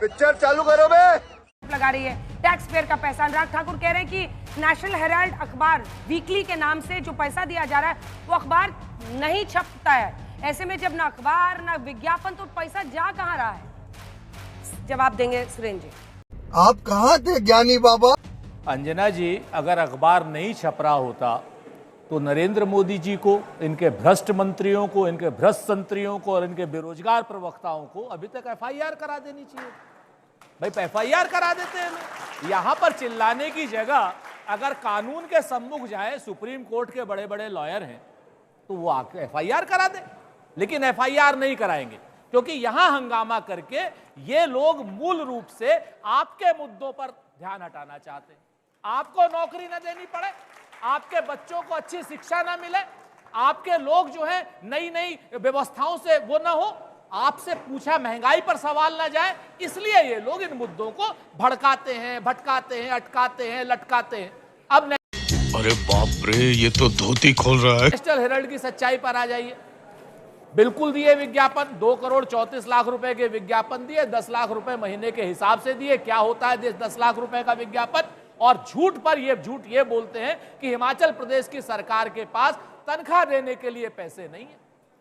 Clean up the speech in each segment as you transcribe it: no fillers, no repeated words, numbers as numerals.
Picture चालू करो बे। लगा रही है टैक्स पेयर का पैसा। अनुराग ठाकुर कह रहे हैं कि नेशनल हेराल्ड अखबार वीकली के नाम से जो पैसा दिया जा रहा है वो अखबार नहीं छपता है। ऐसे में जब ना अखबार ना विज्ञापन तो पैसा जा कहां रहा है? जवाब देंगे सुरेंद्र जी। आप कहाँ थे ज्ञानी बाबा? अंजना जी, अगर अखबार नहीं छप रहा होता तो नरेंद्र मोदी जी को, इनके भ्रष्ट मंत्रियों को, इनके भ्रष्ट संतरियों को और इनके बेरोजगार प्रवक्ताओं को अभी तक एफआईआर करा देनी चाहिए। भाई एफआईआर करा देते हैं। यहाँ पर चिल्लाने की जगह अगर कानून के सम्मुख जाए, सुप्रीम कोर्ट के बड़े बड़े लॉयर हैं, तो वो आके एफआईआर करा दे। लेकिन एफआईआर नहीं कराएंगे क्योंकि यहां हंगामा करके ये लोग मूल रूप से आपके मुद्दों पर ध्यान हटाना चाहते हैं। आपको नौकरी न देनी पड़े, आपके बच्चों को अच्छी शिक्षा ना मिले, आपके लोग जो है नई नई व्यवस्थाओं से वो ना हो, आपसे पूछा महंगाई पर सवाल ना जाए, इसलिए ये लोग इन मुद्दों को भड़काते हैं, भटकाते हैं, अटकाते हैं, लटकाते हैं। अब अरे बाप रे, ये तो धोती खोल रहा है। नेशनल हेराल्ड की सच्चाई पर आ जाइए। बिल्कुल दिए विज्ञापन, 2 करोड़ 34 लाख रुपए के विज्ञापन दिए, 10 लाख रुपए महीने के हिसाब से दिए। क्या होता है 10 लाख रुपए का विज्ञापन? और झूठ पर झूठ ये बोलते हैं कि हिमाचल प्रदेश की सरकार के पास तनख्वाह देने के लिए पैसे नहीं है।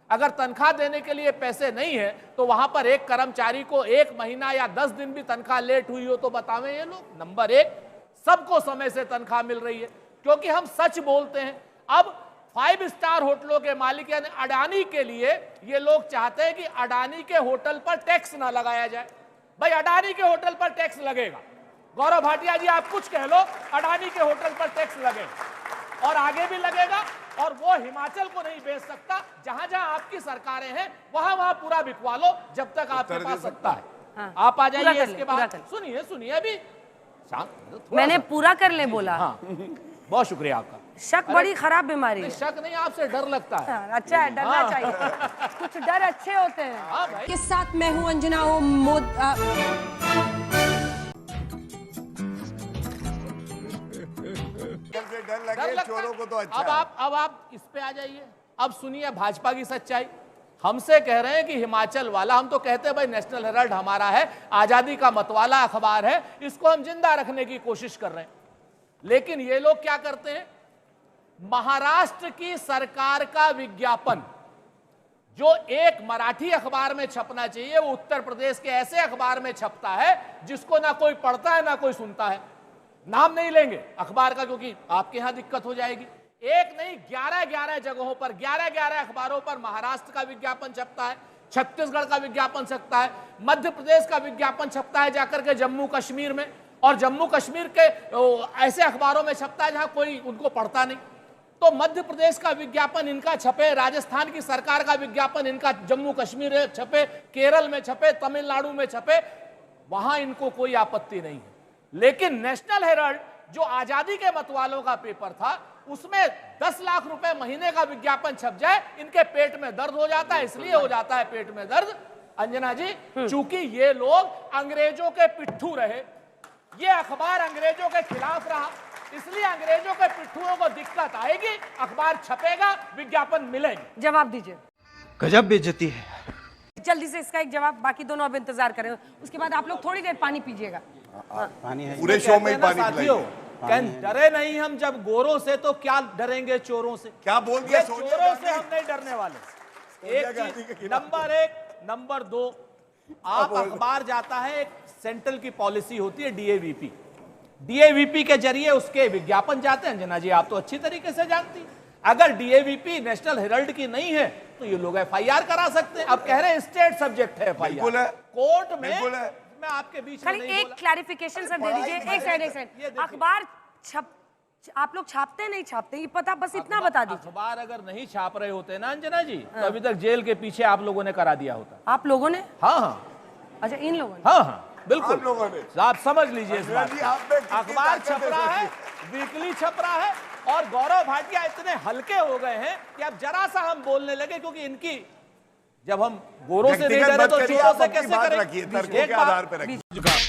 अगर तनख्वाह देने के लिए पैसे नहीं है तो वहां पर एक कर्मचारी को 1 महीना या 10 दिन भी तनख्वाह लेट हुई हो तो बतावें ये लोग। नंबर 1, सबको समय से तनख्वाह मिल रही है क्योंकि हम सच बोलते हैं। अब 5 स्टार होटलों के मालिक यानी अडानी के लिए ये लोग चाहते हैं कि अडानी के होटल पर टैक्स ना लगाया जाए। भाई अडानी के होटल पर टैक्स लगेगा। गौरव भाटिया जी, आप कुछ कह लो, अडानी के होटल पर टैक्स लगेगा और आगे भी लगेगा। और वो हिमाचल को नहीं बेच सकता। जहां जहां आपकी सरकारें हैं वहां वहां पूरा बिकवा लो जब तक आपके पास सत्ता है। हाँ, आप आ जाइए इसके बाद। सुनिए अभी मैंने पूरा कर ले बोला। हाँ, बहुत शुक्रिया आपका। शक बड़ी खराब बीमारी है। शक नहीं, आपसे डर लगता है। अच्छा है, डरना चाहिए। कुछ डर अच्छे होते हैं। हाँ भाई। के साथ मैं हूँ अंजना डर लगे चोरों को तो अच्छा। अब आप इस पे आ जाइए। अब सुनिए भाजपा की सच्चाई। हमसे कह रहे हैं कि हिमाचल वाला, हम तो कहते हैं भाई नेशनल हेराल्ड हमारा है, आजादी का मतवाला अखबार है, इसको हम जिंदा रखने की कोशिश कर रहे हैं। लेकिन ये लोग क्या करते हैं? महाराष्ट्र की सरकार का विज्ञापन जो एक मराठी अखबार में छपना चाहिए वो उत्तर प्रदेश के ऐसे अखबार में छपता है जिसको ना कोई पढ़ता है ना कोई सुनता है। नाम नहीं लेंगे अखबार का क्योंकि आपके यहां दिक्कत हो जाएगी। एक नहीं, 11 जगहों पर 11 अखबारों पर महाराष्ट्र का विज्ञापन छपता है, छत्तीसगढ़ का विज्ञापन छपता है, मध्य प्रदेश का विज्ञापन छपता है जाकर के जम्मू कश्मीर में, और जम्मू कश्मीर के ऐसे अखबारों में छपता है जहां कोई उनको पढ़ता नहीं। तो मध्य प्रदेश का विज्ञापन इनका छपे, राजस्थान की सरकार का विज्ञापन इनका जम्मू कश्मीर में छपे, केरल में छपे, तमिलनाडु में छपे, वहां इनको कोई आपत्ति नहीं है। लेकिन नेशनल हेराल्ड जो आजादी के मतवालों का पेपर था उसमें 10 लाख रुपए महीने का विज्ञापन छप जाए, इनके पेट में दर्द हो जाता है। इसलिए हो जाता है पेट में दर्द अंजना जी, चूंकि ये लोग अंग्रेजों के पिट्ठू रहे, ये अखबार अंग्रेजों के खिलाफ रहा, इसलिए अंग्रेजों के पिट्ठुओं को दिक्कत आएगी, अखबार छपेगा, विज्ञापन मिलेंगे। जवाब दीजिए। गजब बेइज्जती है। जल्दी से इसका एक जवाब, बाकी दोनों अब इंतजार करें, उसके बाद आप लोग थोड़ी देर पानी पीजिएगा। पानी है पूरे शो में ही पानी साथियों, डरे नहीं हम जब गोरों से तो क्या डरेंगे चोरों से। क्या बोल दिया? चोरों से हम नहीं डरने वाले। एक चीज, नंबर 1, नंबर 2, आप अखबार जाता है, एक सेंट्रल की पॉलिसी होती है डीएवीपी, डीएवीपी के जरिए उसके विज्ञापन जाते हैं। अंजना जी आप तो अच्छी तरीके से जानती हैं। अगर डीएवीपी नेशनल हेराल्ड की नहीं है तो ये लोग एफआईआर करा सकते हैं। अब कह रहे हैं स्टेट सब्जेक्ट है एफआईआर, कोर्ट में। मैं आपके बीच में एक क्लैरिफिकेशन सर दे दीजिए। एक साइड अखबार आप लोग छापते नहीं छापते ये पता, बस इतना बता दीजिए। अखबार अगर नहीं छाप रहे होते ना अंजना जी तो अभी तक जेल के पीछे आप लोगों ने करा दिया होता। आप लोगों ने? हाँ, अच्छा, इन लोगों ने? हाँ, बिल्कुल। आप लोगों ने? आप समझ लीजिए इस बात को। अखबार छप रहा है, वीकली छप रहा है, और गौरव भाटिया इतने हल्के हो गए हैं कि अब जरा सा हम बोलने लगे, क्योंकि इनकी जब हम गोरों से नहीं डरे तो चोरों से कैसे करें?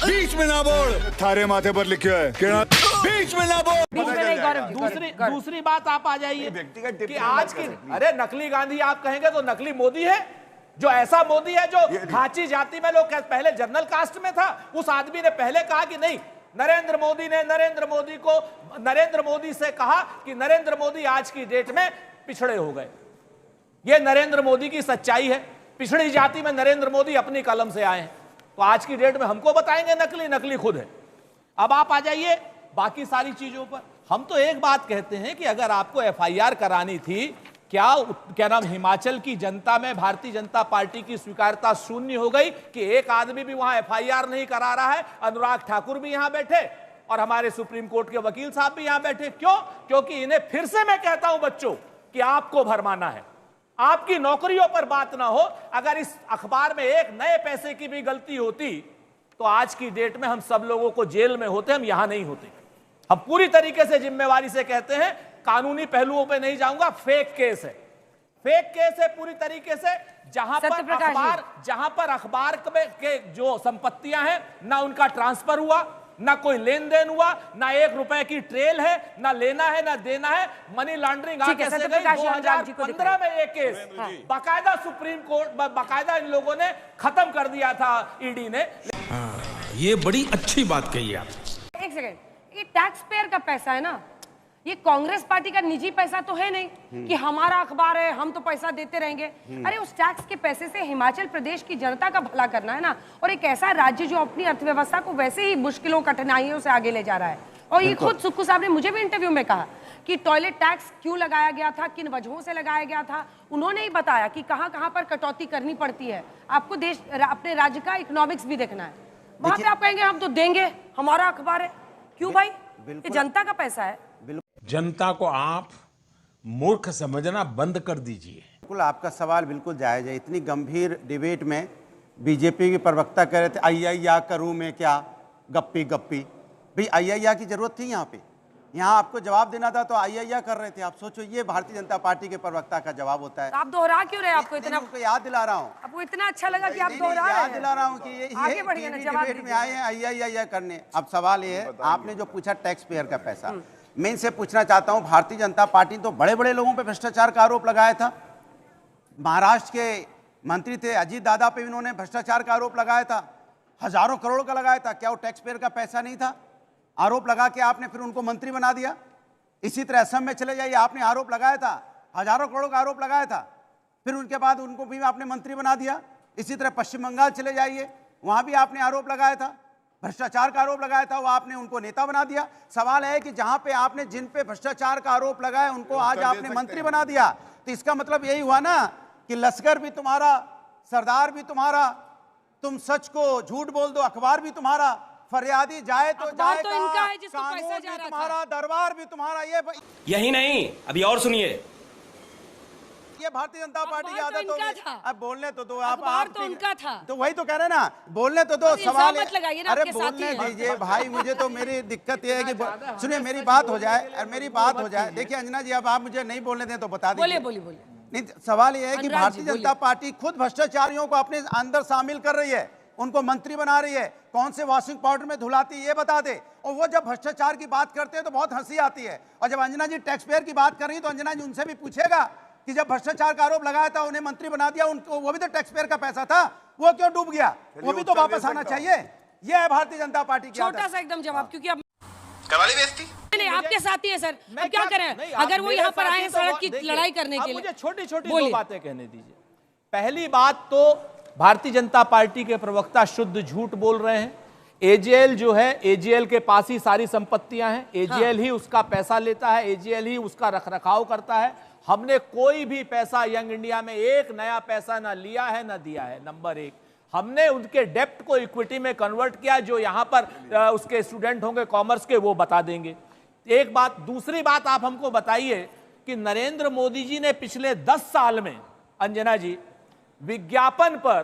बीच में ना बोल, थारे माथे पर लिखे है बीच में ना बोल। दूसरी बात आप आ जाइए कि आज की, अरे नकली गांधी आप कहेंगे तो नकली मोदी है। जो ऐसा मोदी है जो घाची जाति में लोग पहले जनरल कास्ट में था, उस आदमी ने पहले कहा कि नहीं, नरेंद्र मोदी ने नरेंद्र मोदी से कहा कि नरेंद्र मोदी आज की डेट में पिछड़े हो गए। यह नरेंद्र मोदी की सच्चाई है। पिछड़ी जाति में नरेंद्र मोदी अपनी कलम से आए हैं, तो आज की डेट में हमको बताएंगे नकली, नकली खुद है। अब आप आ जाइए बाकी सारी चीजों पर। हम तो एक बात कहते हैं कि अगर आपको एफआईआर करानी थी, क्या नाम हिमाचल की जनता में भारतीय जनता पार्टी की स्वीकार्यता शून्य हो गई कि एक आदमी भी वहां एफआईआर नहीं करा रहा है? अनुराग ठाकुर भी यहां बैठे और हमारे सुप्रीम कोर्ट के वकील साहब भी यहां बैठे। क्यों? क्योंकि इन्हें फिर से मैं कहता हूं बच्चों कि आपको भरमाना है, आपकी नौकरियों पर बात ना हो। अगर इस अखबार में एक नए पैसे की भी गलती होती तो आज की डेट में हम सब लोगों को जेल में होते, हम यहां नहीं होते। हम पूरी तरीके से जिम्मेवारी से कहते हैं, कानूनी पहलुओं पे नहीं जाऊंगा, फेक केस है, फेक केस है पूरी तरीके से। जहां पर अखबार के जो संपत्तियां हैं, ना उनका ट्रांसफर हुआ, ना कोई लेन देन हुआ, ना 1 रुपए की ट्रेल है, ना लेना है ना देना है। मनी लॉन्ड्रिंग आके 2015 में एक केस बाकायदा सुप्रीम कोर्ट, बाकायदा इन लोगों ने खत्म कर दिया था, ईडी ने। ये बड़ी अच्छी बात कही आप। एक सेकंड, ये टैक्स पेयर का पैसा है ना, ये कांग्रेस पार्टी का निजी पैसा तो है नहीं कि हमारा अखबार है हम तो पैसा देते रहेंगे। अरे उस टैक्स के पैसे से हिमाचल प्रदेश की जनता का भला करना है ना, और एक ऐसा राज्य जो अपनी अर्थव्यवस्था को वैसे ही मुश्किलों कठिनाइयों से आगे ले जा रहा है। और ये खुद सुक्खू साहब ने मुझे भी इंटरव्यू में कहा कि टॉयलेट टैक्स क्यों लगाया गया था, किन वजहों से लगाया गया था, उन्होंने ही बताया कि कहां कहां पर कटौती करनी पड़ती है। आपको अपने राज्य का इकोनॉमिक्स भी देखना है। वहां पे आप कहेंगे हम तो देंगे, हमारा अखबार है। क्यों भाई? ये जनता का पैसा है। जनता को आप मूर्ख समझना बंद कर दीजिए। बिल्कुल, आपका सवाल बिल्कुल जायज है। इतनी गंभीर डिबेट में बीजेपी के प्रवक्ता कह रहे थे अय्या करूं मैं क्या, गप्पी गप्पी। भाई अय्या की जरूरत थी यहाँ पे? यहाँ आपको जवाब देना था तो अय्या कर रहे थे। आप सोचो, ये भारतीय जनता पार्टी के प्रवक्ता का जवाब होता है। आप दोहरा क्यों रहे? आपको इतना याद दिला रहा हूँ, आपको इतना अच्छा लगा कि आप दोहरा रहे हैं? याद दिला रहा हूँ कि ये डिबेट में आए हैं अय्या करने। अब सवाल ये है, आपने जो पूछा टैक्स पेयर का पैसा, मैं इनसे पूछना चाहता हूं, भारतीय जनता पार्टी तो बड़े बड़े लोगों पे भ्रष्टाचार का आरोप लगाया था। महाराष्ट्र के मंत्री थे अजीत दादा पे इन्होंने भ्रष्टाचार का आरोप लगाया था, हजारों करोड़ का लगाया था। क्या वो टैक्स पेयर का पैसा नहीं था? आरोप लगा के आपने फिर उनको मंत्री बना दिया। इसी तरह असम में चले जाइए, आपने आरोप लगाया था, हजारों करोड़ का आरोप लगाया था, फिर उनके बाद उनको भी आपने मंत्री बना दिया। इसी तरह पश्चिम बंगाल चले जाइए, वहां भी आपने आरोप लगाया था, भ्रष्टाचार का आरोप लगाया था, वो आपने उनको नेता बना दिया। सवाल है कि जहां पे आपने जिन पे भ्रष्टाचार का आरोप लगाया उनको आज आपने मंत्री बना दिया, तो इसका मतलब यही हुआ ना कि लश्कर भी तुम्हारा, सरदार भी तुम्हारा, तुम सच को झूठ बोल दो, अखबार भी तुम्हारा, फरियादी जाए तो जाए, तो इनका है जिसको पैसा जा रहा तुम्हारा, दरबार भी तुम्हारा। यही नहीं, अभी और सुनिए, ये भारतीय जनता पार्टी की आदत हो गई। अब बोलने तो दो, आप तो उनका था, तो वही तो कह रहे ना, बोलने तो दो। सवाल अरे बोलने दीजिए भाई, मुझे तो मेरी दिक्कत ये है कि सुनिए मेरी बात हो जाए और मेरी बात हो जाए। देखिए अंजना जी, अब आप मुझे नहीं बोलने दें तो बता दीजिए। बोलिए। नहीं, सवाल ये है कि भारतीय जनता पार्टी खुद भ्रष्टाचारियों को अपने अंदर शामिल कर रही है, उनको मंत्री बना रही है। कौन से वॉशिंग पाउडर में धुलाती है ये बता दे। और वो जब भ्रष्टाचार की बात करते हैं तो बहुत हंसी आती है, और जब अंजना जी टैक्स पेयर की बात कर रही है तो अंजना जी उनसे भी पूछेगा कि जब भ्रष्टाचार का आरोप लगाया था, उन्हें मंत्री बना दिया, उनको वो भी तो टैक्स पेयर का पैसा था, वो क्यों डूब गया? वो भी तो वापस आना चाहिए। ये है भारतीय जनता पार्टी की छोटा सा एकदम जवाब, क्योंकि अब करवाली बेइज्जती नहीं, आपके साथी है सर, अब क्या करें? अगर वो यहाँ पर आए हैं सड़क की लड़ाई करने के लिए। मुझे छोटी छोटी दो बातें कहने दीजिए। पहली बात तो भारतीय जनता पार्टी के प्रवक्ता शुद्ध झूठ बोल रहे हैं। एजेएल जो है, एजेएल के पास ही सारी संपत्तियां हैं, एजेएल ही उसका पैसा लेता है, एजेएल ही उसका रखरखाव करता है। हमने कोई भी पैसा यंग इंडिया में एक नया पैसा ना लिया है ना दिया है। नंबर एक, हमने उनके डेप्ट को इक्विटी में कन्वर्ट किया। जो यहां पर उसके स्टूडेंट होंगे कॉमर्स के, वो बता देंगे। एक बात। दूसरी बात, आप हमको बताइए कि नरेंद्र मोदी जी ने पिछले 10 साल में, अंजना जी, विज्ञापन पर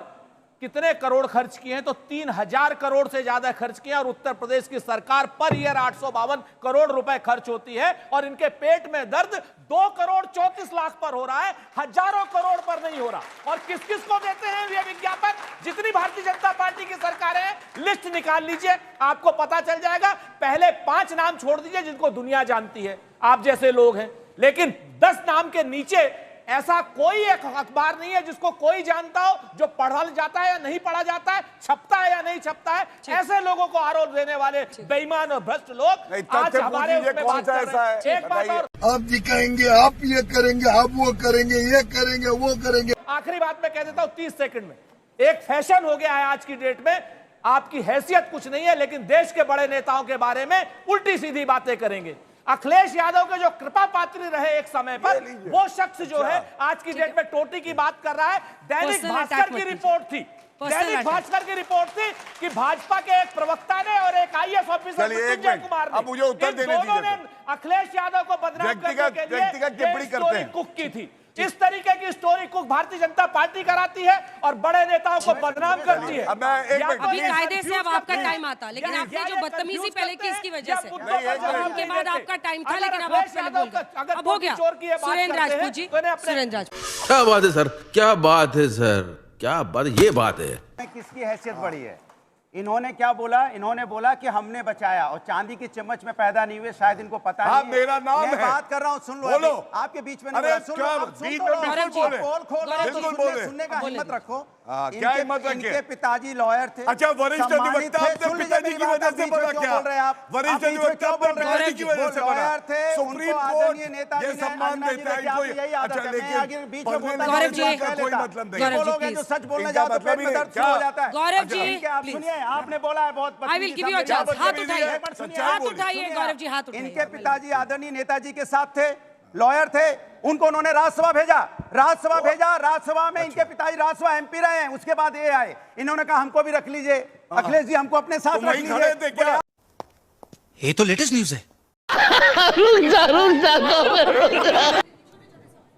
कितने करोड़ खर्च किए हैं? तो 3000 करोड़ से ज्यादा खर्च किए। और उत्तर प्रदेश की सरकार पर ईयर 852 करोड़ रुपए खर्च होती है, और इनके पेट में दर्द 2 करोड़ 34 लाख पर हो रहा है, हजारों करोड़ पर नहीं हो रहा। और किस किस को देते हैं ये विज्ञापन? जितनी भारतीय जनता पार्टी की सरकारें हैं, लिस्ट निकाल लीजिए, आपको पता चल जाएगा। पहले 5 नाम छोड़ दीजिए जिनको दुनिया जानती है, आप जैसे लोग हैं, लेकिन 10 नाम के नीचे ऐसा कोई एक अखबार नहीं है जिसको कोई जानता हो, जो पढ़ा जाता है या नहीं पढ़ा जाता है, छपता है या नहीं छपता है। ऐसे लोगों को आरोप देने वाले बेईमान और भ्रष्ट लोग आज हमारे उसमें बात कर रहे हैं। एक बात और आप दिखाएंगे, आप ये करेंगे, आप वो करेंगे, ये करेंगे, वो करेंगे। आखिरी बात मैं कह देता हूं 30 सेकंड में। एक फैशन हो गया है आज की डेट में, आपकी हैसियत कुछ नहीं है लेकिन देश के बड़े नेताओं के बारे में उल्टी सीधी बातें करेंगे। अखिलेश यादव के जो कृपा पात्री रहे एक समय पर, वो शख्स जो है आज की डेट में टोटी की बात कर रहा है। दैनिक भास्कर की रिपोर्ट थी, दैनिक भास्कर की रिपोर्ट थी कि भाजपा के एक प्रवक्ता ने और एक आईएएस ऑफिसर मृत्युंजय कुमार ने, अब मुझे उत्तर देने दीजिए। दोनों ने अखिलेश यादव को बदनाम करने के लिए टिप्पणी करते हैं। कुक की थी। इस तरीके की story cook Bharatiya Janata party कराती है और बड़े नेताओं को बदनाम करती है। अभी कायदे से अब आपका टाइम आता, लेकिन आपने जो बदतमीजी पहले की इसकी वजह से, उनके बाद आपका टाइम था लेकिन अब आप पहले बोल गए। अब हो गया। सुरेंद्र राजपूत जी, सुरेंद्र राजपूत। क्या बात है सर, क्या बात है सर, क्या बात, ये बात है। किसकी हैसियत बड़ी है? इन्होंने क्या बोला? इन्होंने बोला कि हमने बचाया, और चांदी की चम्मच में पैदा नहीं हुए, शायद इनको पता नहीं है। मेरा नाम मैं है, बात कर रहा हूँ, सुन लो। बोलो। आपके बीच में अरे सुन क्या लो, बीच में बिल्कुल बोले, बिल्कुल बोले। सुनने का हिम्मत रखो। क्या हिम्मत रखें? इनके पिताजी लॉयर थे। अच्छा, वरिष्ठ अधिवक्ता अपने पिताजी की वजह से बोला क्या? बोल रहे हैं आप? वरिष्ठ अधिवक्ता अपने पिताजी की वजह से बोला। लॉयर थे, सुप्रीम उनको कोर्ट आदरणीय नेताजी ये ने सम्मान देता है इनको। यही आदत अच्छा, है। मैं लेकिन आगे बीच में बोलता हूं, गौरव जी, कोई मतलब नहीं। गौरव जी, बोलोगे जो please। सच बोलने इनका जाओ तो मतलब पेट ही में नहीं। दर्द शुरू हो क्या? जाता है। गौरव जी, ठीक है, आप please। सुनिए, आपने बोला है बहुत I will give you a chance। हाथ उठाइए, सच्चाई हाथ बोलिए। उठाइए गौरव जी, हाथ उठाइए। इनके पिताजी आदरणीय नेताजी के साथ थे, लॉयर थे, उनको उन्होंने राज्यसभा भेजा, राज्यसभा में इनके पिताजी राज्यसभा एमपी रहे हैं। उसके बाद ये आए, इन्होंने कहा हमको भी रख लीजिए, अखिलेश जी हमको अपने साथ रख लीजिए। ये तो लेटेस्ट न्यूज है।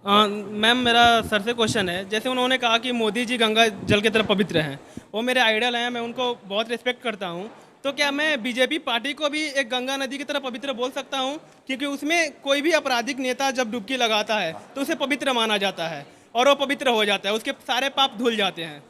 मैम, मेरा सर से क्वेश्चन है। जैसे उन्होंने कहा कि मोदी जी गंगा जल की तरह पवित्र हैं, वो मेरे आइडल हैं, मैं उनको बहुत रिस्पेक्ट करता हूँ। तो क्या मैं बीजेपी पार्टी को भी एक गंगा नदी की तरह पवित्र बोल सकता हूँ? क्योंकि उसमें कोई भी आपराधिक नेता जब डुबकी लगाता है तो उसे पवित्र माना जाता है और वो पवित्र हो जाता है, उसके सारे पाप धुल जाते हैं।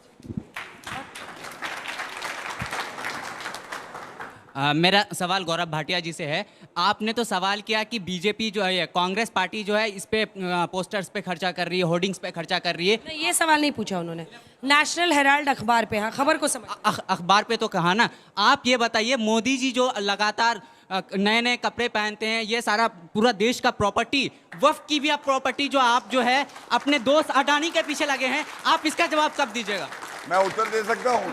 मेरा सवाल गौरव भाटिया जी से है। आपने तो सवाल किया कि बीजेपी जो है, कांग्रेस पार्टी जो है, इस पे पोस्टर्स पे खर्चा कर रही है, होर्डिंग्स पे खर्चा कर रही है। नहीं, ये सवाल नहीं पूछा उन्होंने। नेशनल हेराल्ड अखबार पे, हाँ, खबर को समझ। अखबार पे तो कहा ना। आप ये बताइए, मोदी जी जो लगातार नए नए कपड़े पहनते हैं, ये सारा पूरा देश का प्रॉपर्टी, वक्फ की भी आप प्रॉपर्टी जो आप जो है अपने दोस्त अडानी के पीछे लगे हैं, आप इसका जवाब कब दीजिएगा? मैं उत्तर दे सकता हूँ।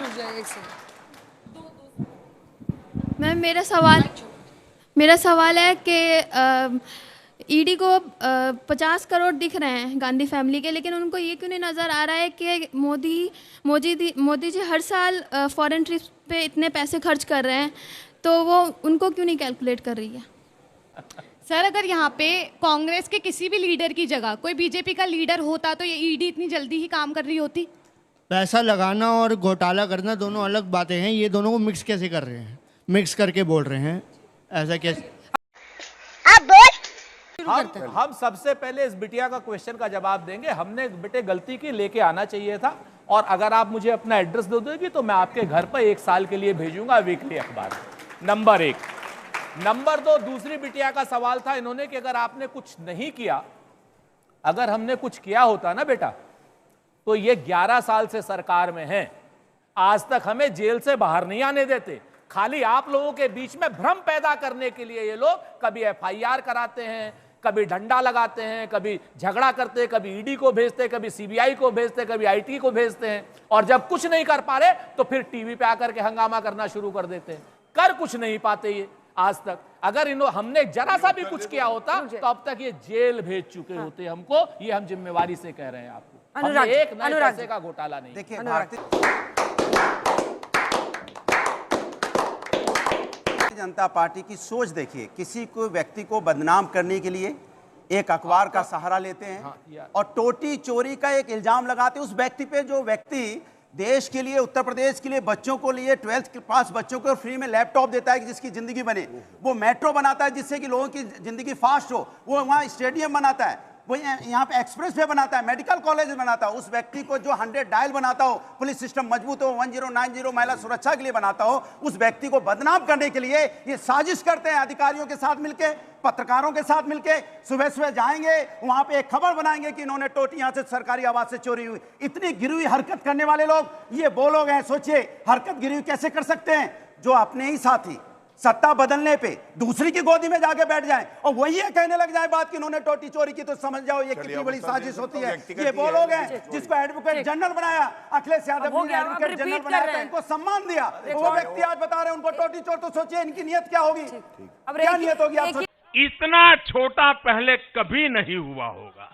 मैम, मेरा सवाल है कि ईडी को 50 करोड़ दिख रहे हैं गांधी फैमिली के, लेकिन उनको ये क्यों नहीं नज़र आ रहा है कि मोदी जी हर साल फॉरेन ट्रिप्स पे इतने पैसे खर्च कर रहे हैं, तो वो उनको क्यों नहीं कैलकुलेट कर रही है? सर, अगर यहाँ पे कांग्रेस के किसी भी लीडर की जगह कोई बीजेपी का लीडर होता तो ये ईडी इतनी जल्दी ही काम कर रही होती? पैसा लगाना और घोटाला करना दोनों अलग बातें हैं। ये दोनों को मिक्स कैसे कर रहे हैं? मिक्स करके बोल रहे हैं, ऐसा कैसे? हम सबसे पहले इस बिटिया का क्वेश्चन का जवाब देंगे। हमने बेटे गलती की, लेके आना चाहिए था, और अगर आप मुझे अपना एड्रेस दे दोगे तो मैं आपके घर पर 1 साल के लिए भेजूंगा वीकली अखबार। नंबर 1। नंबर 2, दूसरी बिटिया का सवाल था इन्होंने कि अगर आपने कुछ नहीं किया, अगर हमने कुछ किया होता ना बेटा, तो ये 11 साल से सरकार में है, आज तक हमें जेल से बाहर नहीं आने देते। खाली आप लोगों के बीच में भ्रम पैदा करने के लिए ये लोग कभी एफआईआर कराते हैं, कभी डंडा लगाते हैं, कभी झगड़ा करते हैं, कभी ईडी को भेजते, कभी सीबीआई को भेजते, कभी आईटी को भेजते हैं, और जब कुछ नहीं कर पा रहे तो फिर टीवी पे आकर के हंगामा करना शुरू कर देते हैं। कर कुछ नहीं पाते ये आज तक। अगर हमने जरा सा भी कुछ किया होता तो अब तक ये जेल भेज चुके होते हमको। ये हम जिम्मेवारी से कह रहे हैं आपको। हमने एक नए पैसे का घोटाला नहीं। देखिए, जनता पार्टी की सोच देखिए, किसी को व्यक्ति को बदनाम करने के लिए एक अखबार का सहारा लेते हैं और टोटी चोरी का एक इल्जाम लगाते हैं उस व्यक्ति पे, जो व्यक्ति देश के लिए, उत्तर प्रदेश के लिए बच्चों को लिए 12th पास बच्चों को फ्री में लैपटॉप देता है कि जिसकी जिंदगी बने, वो मेट्रो बनाता है जिससे कि लोगों की जिंदगी फास्ट हो, वो वहाँ स्टेडियम बनाता है, वो यहाँ पे एक्सप्रेस वे बनाता है, मेडिकल कॉलेज बनाता है, उस व्यक्ति को जो 100 डायल बनाता हो, पुलिस सिस्टम मजबूत हो, 1090 महिला सुरक्षा के लिए बनाता हो, उस व्यक्ति को बदनाम करने के लिए ये साजिश करते हैं अधिकारियों के साथ मिलके, पत्रकारों के साथ मिलके। सुबह सुबह जाएंगे वहां पे एक खबर बनाएंगे कि इन्होंने टोटी यहां से सरकारी आवास से चोरी हुई। इतनी गिरी हुई हरकत करने वाले लोग, ये वो लोग हैं, सोचिए हरकत गिरी हुई कैसे कर सकते हैं, जो अपने ही साथी सत्ता बदलने पे दूसरी की गोदी में जाके बैठ जाएं और वही ये कहने लग जाए बात कि इन्होंने टोटी चोरी की, तो समझ जाओ ये कितनी बड़ी साजिश होती है। ये वो लोग हैं जिसको एडवोकेट जनरल बनाया अखिलेश यादव ने, एडवोकेट जनरल बनाया था, इनको सम्मान दिया, वो व्यक्ति आज बता रहे हैं उनको टोटी चोर, तो सोचिए इनकी नियत क्या होगी, क्या नियत होगी आप सोचिए। इतना छोटा पहले कभी नहीं हुआ होगा।